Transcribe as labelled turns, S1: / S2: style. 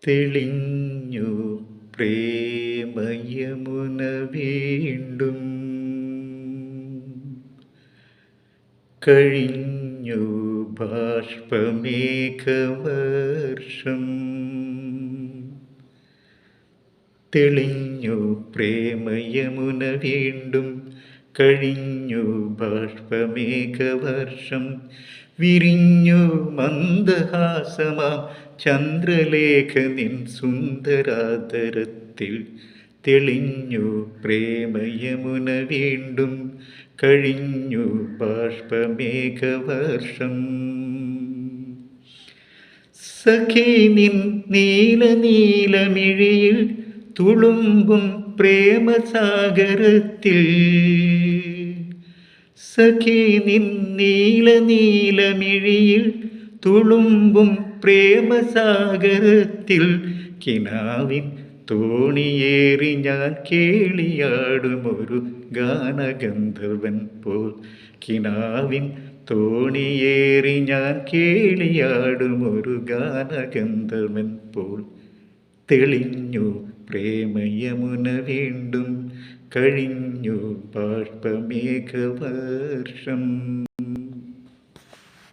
S1: തെളിഞ്ഞു പ്രേമയമുന വീണ്ടും കഴിഞ്ഞു ബാഷ്പമേഘവർഷം തെളിഞ്ഞു പ്രേമയമുന വീണ്ടും കഴിഞ്ഞു ബാഷ്പമേഘവർഷം വിരിഞ്ഞു മന്ദഹാസമാം ചന്ദ്രലേഖ നിൻ സുന്ദരാതരത്തിൽ തെളിഞ്ഞു പ്രേമയമുന വീണ്ടും കഴിഞ്ഞു ബാഷ്പമേഘവർഷം സഖി നിൻ നീല നീലമിഴിയിൽ തുളുമ്പും പ്രേമസാഗരത്തിൽ സഖി നിൻ നീല നീലമിഴിയിൽ തുളുമ്പും പ്രേമസാഗരത്തിൽ കിനാവിൻ തോണിയേറി ഞാൻ കേളിയാടുമൊരു ഗാനഗന്ധർവൻ പോൽ കിനാവിൻ തോണിയേറി ഞാൻ കേളിയാടുമൊരു ഗാനഗന്ധർവൻ പോൽ തെളിഞ്ഞു പ്രേമയമുന വീണ്ടും കഴിഞ്ഞു ബാഷ്പമേഘവർഷം.